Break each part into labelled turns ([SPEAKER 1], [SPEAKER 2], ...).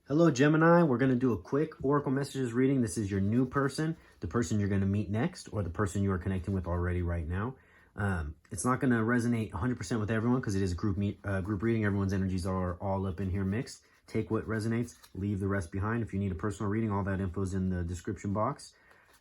[SPEAKER 1] Hello, Gemini. We're going to do a quick Oracle Messages reading. This is your new person, the person you're going to meet next, or the person you are connecting with already right now. It's not going to resonate 100% with everyone because it is a group reading. Everyone's energies are all up in here mixed. Take what resonates, leave the rest behind. If you need a personal reading, all that info is in the description box.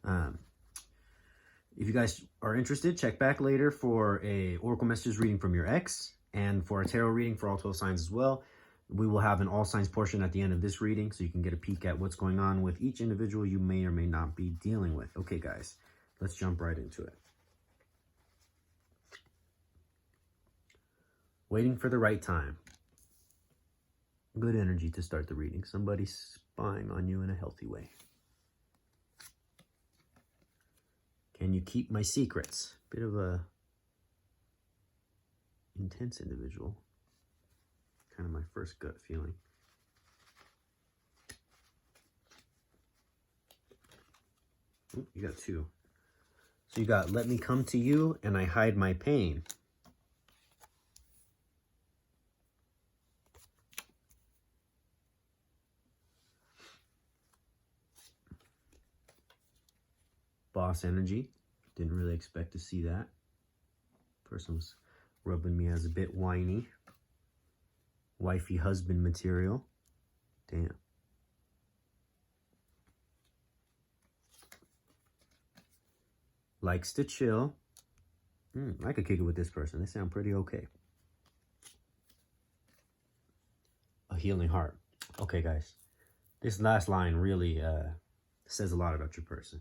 [SPEAKER 1] If you guys are interested, check back later for a Oracle Messages reading from your ex and for a tarot reading for all 12 signs as well. We will have an all signs portion at the end of this reading so you can get a peek at what's going on with each individual you may or may not be dealing with. Okay, guys, let's jump right into it. Waiting for the right time. Good energy to start the reading. Somebody spying on you in a healthy way. Can you keep my secrets? Bit of a intense individual. Kind of my first gut feeling. Ooh, you got two. So you got let me come to you and I hide my pain. Boss energy. Didn't really expect to see that. Person was rubbing me as a bit whiny. Wifey husband material. Damn. Likes to chill. I could kick it with this person. They sound pretty okay. A healing heart. Okay, guys. This last line really says a lot about your person.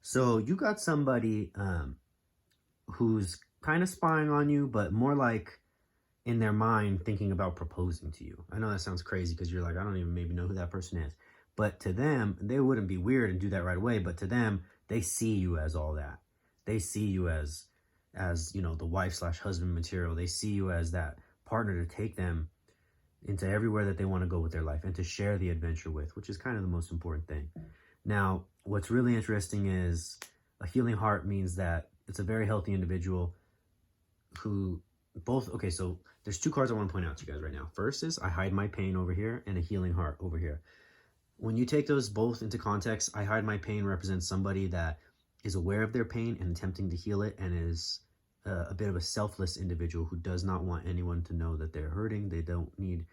[SPEAKER 1] So you got somebody who's kind of spying on you, but more like in their mind thinking about proposing to you. I know that sounds crazy because you're like, I don't even maybe know who that person is. But to them, they wouldn't be weird and do that right away. But to them, they see you as all that. They see you as you know, the wife/husband material. They see you as that partner to take them into everywhere that they want to go with their life and to share the adventure with, which is kind of the most important thing. Now, what's really interesting is a healing heart means that it's a very healthy individual who both, okay, so there's two cards I want to point out to you guys right now. First is I hide my pain over here and a healing heart over here. When you take those both into context, I hide my pain represents somebody that is aware of their pain and attempting to heal it and is a bit of a selfless individual who does not want anyone to know that they're hurting. They don't need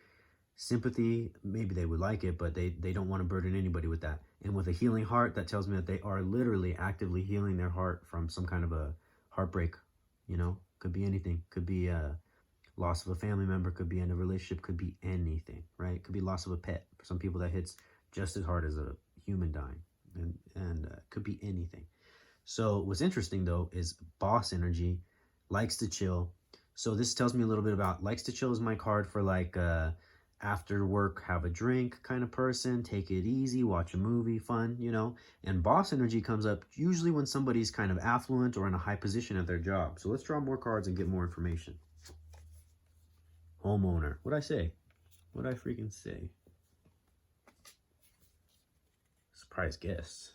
[SPEAKER 1] sympathy. Maybe they would like it, but they don't want to burden anybody with that. And with a healing heart, that tells me that they are literally actively healing their heart from some kind of a heartbreak. You know, could be anything. Could be a loss of a family member, could be end of a relationship, could be anything, right? Could be loss of a pet. For some people that hits just as hard as a human dying, and could be anything. So what's interesting though is boss energy, likes to chill. So this tells me a little bit about likes to chill is my card for like after work, have a drink kind of person, take it easy, watch a movie, fun, you know. And boss energy comes up usually when somebody's kind of affluent or in a high position at their job. So let's draw more cards and get more information. Homeowner. What'd I say? What'd I freaking say? Surprise guests.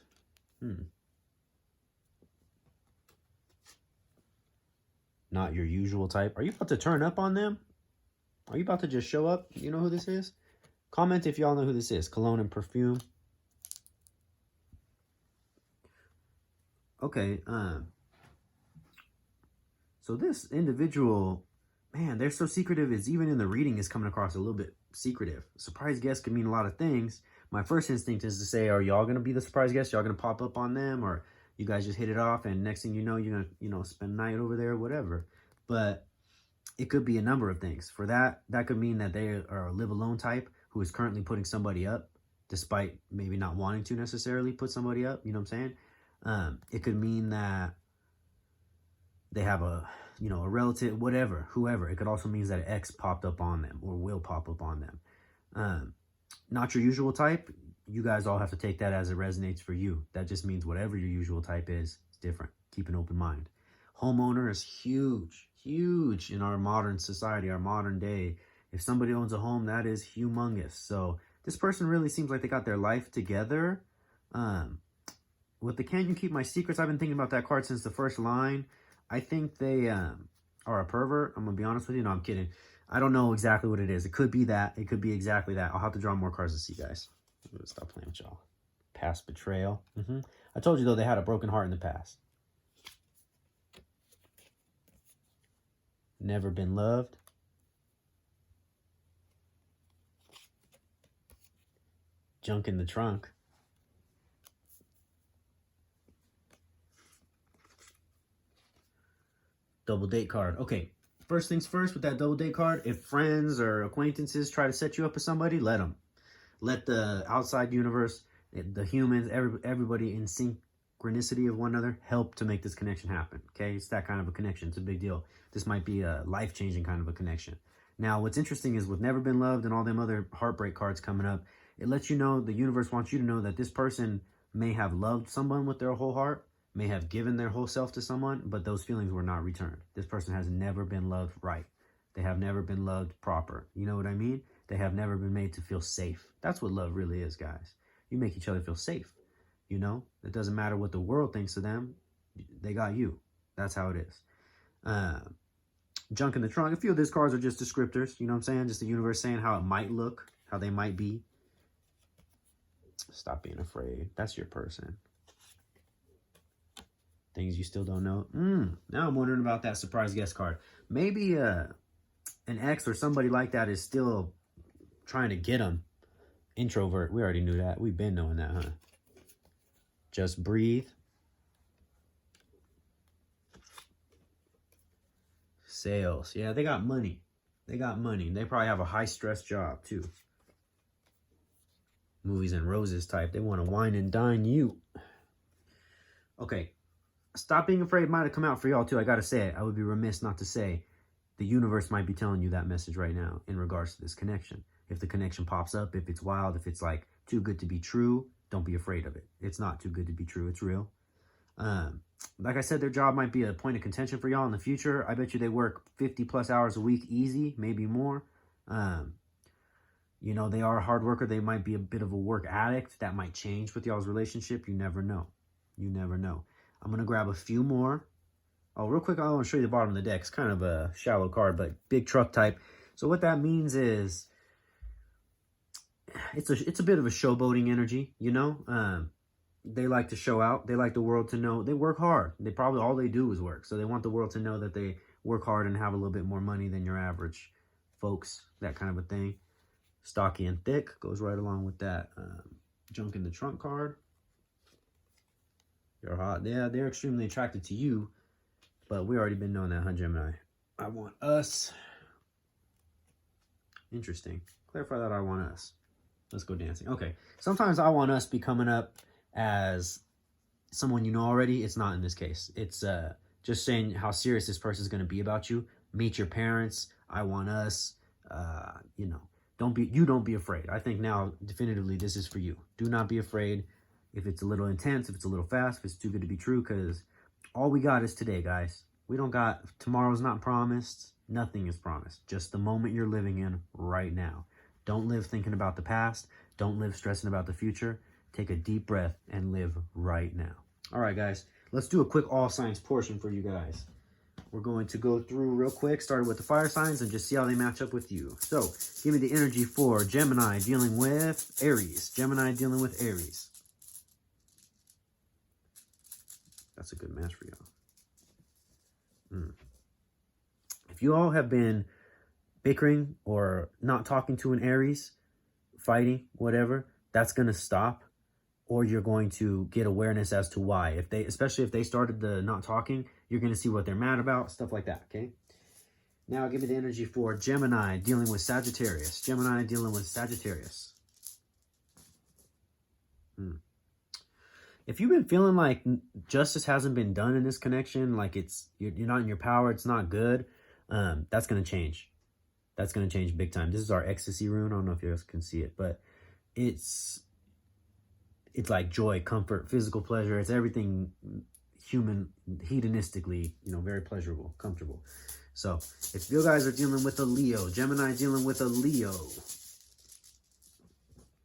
[SPEAKER 1] Not your usual type. Are you about to turn up on them? Are you about to just show up? You know who this is? Comment if y'all know who this is. Cologne and perfume. Okay. So this individual, man, they're so secretive. It's even in the reading is coming across a little bit secretive. Surprise guest could mean a lot of things. My first instinct is to say, are y'all going to be the surprise guest? Y'all going to pop up on them? Or you guys just hit it off and next thing you know, you're going to, you know, spend the night over there, whatever. But it could be a number of things. For that could mean that they are a live alone type who is currently putting somebody up despite maybe not wanting to necessarily put somebody up. You know what I'm saying? It could mean that they have a, you know, a relative, whatever, whoever. It could also mean that an ex popped up on them or will pop up on them. Not your usual type. You guys all have to take that as it resonates for you. That just means whatever your usual type is, it's different. Keep an open mind. Homeowner is huge, huge in our modern society, our modern day. If somebody owns a home, that is humongous. So this person really seems like they got their life together. With the can you keep my secrets, I've been thinking about that card since the first line. I think they are a pervert. I'm going to be honest with you. No, I'm kidding. I don't know exactly what it is. It could be that. It could be exactly that. I'll have to draw more cards to see, guys. I'm gonna stop playing with y'all. Past betrayal. I told you, though, they had a broken heart in the past. Never been loved. Junk in the trunk. Double date card. Okay, first things first with that double date card, if friends or acquaintances try to set you up with somebody, let them. Let the outside universe, the humans, everybody in synchronicity of one another help to make this connection happen. Okay, it's that kind of a connection. It's a big deal. This might be a life-changing kind of a connection. Now, what's interesting is with Never Been Loved and all them other heartbreak cards coming up, it lets you know, the universe wants you to know that this person may have loved someone with their whole heart, may have given their whole self to someone, but those feelings were not returned. This person has never been loved right. They have never been loved proper. You know what I mean? They have never been made to feel safe. That's what love really is, guys. You make each other feel safe. You know? It doesn't matter what the world thinks of them. They got you. That's how it is. Junk in the trunk. A few of these cards are just descriptors. You know what I'm saying? Just the universe saying how it might look, how they might be. Stop being afraid. That's your person. Things you still don't know. Now I'm wondering about that surprise guest card. Maybe an ex or somebody like that is still trying to get them. Introvert. We already knew that. We've been knowing that, huh? Just breathe. Sales. Yeah, they got money. They got money. They probably have a high-stress job, too. Movies and roses type. They want to wine and dine you. Okay. Stop being afraid might have come out for y'all, too. I got to say it. I would be remiss not to say the universe might be telling you that message right now in regards to this connection. If the connection pops up, if it's wild, if it's like too good to be true, don't be afraid of it. It's not too good to be true. It's real. Like I said, their job might be a point of contention for y'all in the future. I bet you they work 50 plus hours a week easy, maybe more. You know, they are a hard worker. They might be a bit of a work addict. That might change with y'all's relationship. You never know. You never know. I'm going to grab a few more. Oh, real quick, I want to show you the bottom of the deck. It's kind of a shallow card, but big truck type. So what that means is it's a bit of a showboating energy, you know? They like to show out. They like the world to know they work hard. They probably, all they do is work. So they want the world to know that they work hard and have a little bit more money than your average folks, that kind of a thing. Stocky and thick goes right along with that. Junk in the trunk card. You're hot. Yeah, they're extremely attracted to you, but we already been knowing that, huh, Gemini? I want us. Interesting. Clarify that I want us. Let's go dancing. Okay. Sometimes I want us be coming up as someone you know already. It's not in this case. It's just saying how serious this person is going to be about you. Meet your parents. I want us. You know, don't be afraid. I think now definitively this is for you. Do not be afraid. If it's a little intense, if it's a little fast, if it's too good to be true, because all we got is today, guys. We don't got, tomorrow's not promised. Nothing is promised. Just the moment you're living in right now. Don't live thinking about the past. Don't live stressing about the future. Take a deep breath and live right now. All right, guys. Let's do a quick all signs portion for you guys. We're going to go through real quick, starting with the fire signs, and just see how they match up with you. So, give me the energy for Gemini dealing with Aries. Gemini dealing with Aries. That's a good match for y'all. If you all have been bickering or not talking to an Aries, fighting, whatever, that's going to stop, or you're going to get awareness as to why. If they, especially if they started the not talking, you're going to see what they're mad about, stuff like that, okay? Now give me the energy for Gemini dealing with Sagittarius. Gemini dealing with Sagittarius. If you've been feeling like justice hasn't been done in this connection, like you're not in your power, it's not good, that's going to change. That's going to change big time. This is our ecstasy rune. I don't know if you guys can see it, but it's like joy, comfort, physical pleasure. It's everything human, hedonistically, you know, very pleasurable, comfortable. So if you guys are dealing with a Leo, Gemini dealing with a Leo.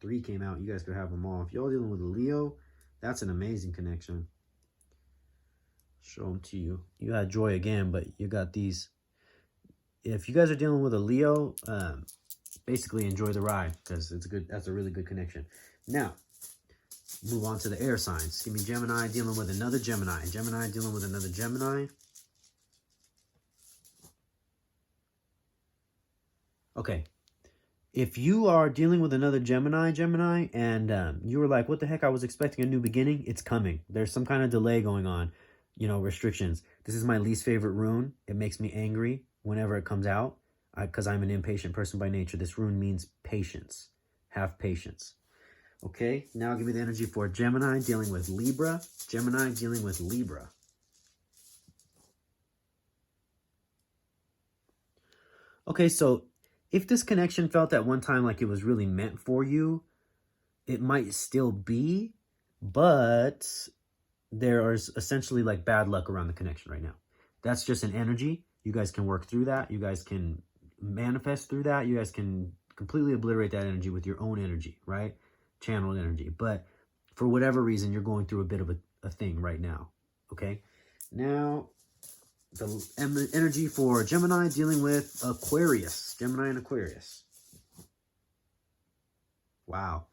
[SPEAKER 1] 3 came out. You guys could have them all. If y'all dealing with a Leo, that's an amazing connection. Show them to you. You got joy again, but you got these. if you guys are dealing with a Leo, basically enjoy the ride, because that's a really good connection. Now, move on to the air signs. Give me Gemini dealing with another Gemini. Gemini dealing with another Gemini. Okay. If you are dealing with another Gemini, and you were like, what the heck, I was expecting a new beginning, it's coming. There's some kind of delay going on, you know, restrictions. This is my least favorite rune. It makes me angry whenever it comes out, because I'm an impatient person by nature. This rune means patience. Have patience. Okay, now give me the energy for Gemini dealing with Libra. Gemini dealing with Libra. Okay, so if this connection felt at one time like it was really meant for you, it might still be, but there is essentially like bad luck around the connection right now. That's just an energy. You guys can work through that. You guys can manifest through that. You guys can completely obliterate that energy with your own energy, right? Channeled energy. But for whatever reason, you're going through a bit of a thing right now, okay? Now, the energy for Gemini dealing with Aquarius. Gemini and Aquarius. Wow.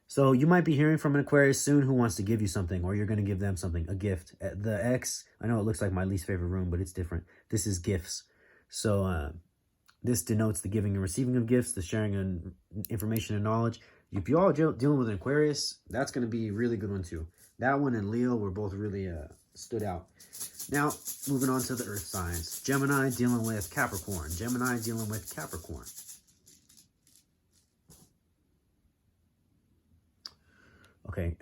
[SPEAKER 1] So you might be hearing from an Aquarius soon who wants to give you something, or you're going to give them something, a gift. The X, I know it looks like my least favorite rune, but it's different. This is gifts. So this denotes the giving and receiving of gifts, the sharing of information and knowledge. If you all dealing with an Aquarius, that's going to be a really good one too. That one and Leo were both really stood out. Now, moving on to the earth signs. Gemini dealing with Capricorn. Gemini dealing with Capricorn. Okay,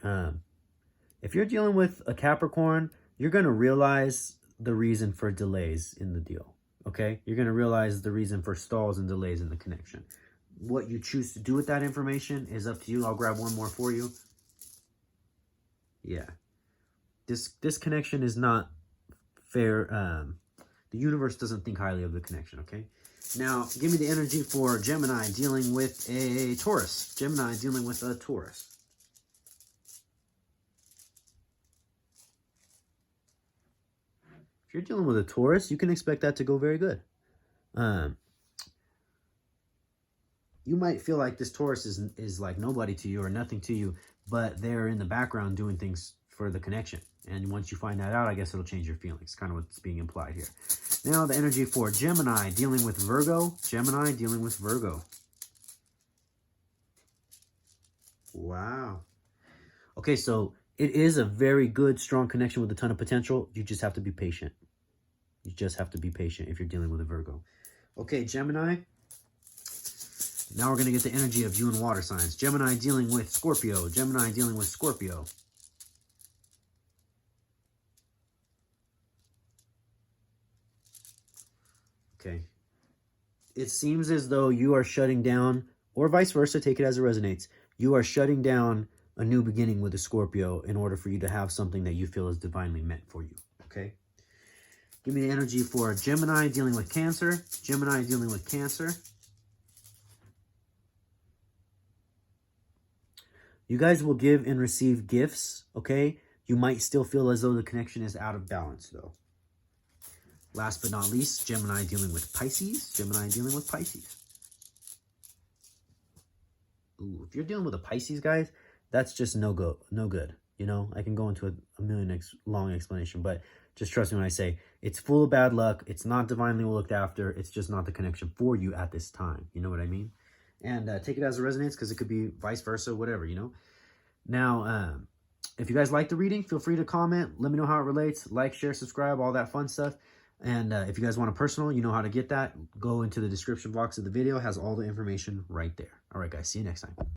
[SPEAKER 1] if you're dealing with a Capricorn, you're going to realize the reason for delays in the deal, okay? You're going to realize the reason for stalls and delays in the connection. What you choose to do with that information is up to you. I'll grab one more for you. Yeah. This connection is not fair. The universe doesn't think highly of the connection, okay? Now, give me the energy for Gemini dealing with a Taurus. Gemini dealing with a Taurus. If you're dealing with a Taurus, you can expect that to go very good. You might feel like this Taurus is like nobody to you or nothing to you, but they're in the background doing things for the connection. And once you find that out, I guess it'll change your feelings. Kind of what's being implied here. Now the energy for Gemini dealing with Virgo. Gemini dealing with Virgo. Wow. Okay, so it is a very good, strong connection with a ton of potential. You just have to be patient. You just have to be patient if you're dealing with a Virgo. Okay, Gemini. Now we're going to get the energy of you and water signs. Gemini dealing with Scorpio. Gemini dealing with Scorpio. Okay. It seems as though you are shutting down, or vice versa, take it as it resonates. You are shutting down a new beginning with a Scorpio in order for you to have something that you feel is divinely meant for you. Okay. Give me the energy for Gemini dealing with Cancer. Gemini dealing with Cancer. You guys will give and receive gifts, okay? You might still feel as though the connection is out of balance, though. Last but not least, Gemini dealing with Pisces. Gemini dealing with Pisces. Ooh, if you're dealing with a Pisces, guys, that's just no good. You know, I can go into a million long explanation, but just trust me when I say it's full of bad luck. It's not divinely looked after. It's just not the connection for you at this time. You know what I mean? And take it as it resonates, because it could be vice versa, whatever, you know? Now, if you guys like the reading, feel free to comment. Let me know how it relates. Like, share, subscribe, all that fun stuff. And if you guys want a personal, you know how to get that. Go into the description box of the video. It has all the information right there. All right, guys. See you next time.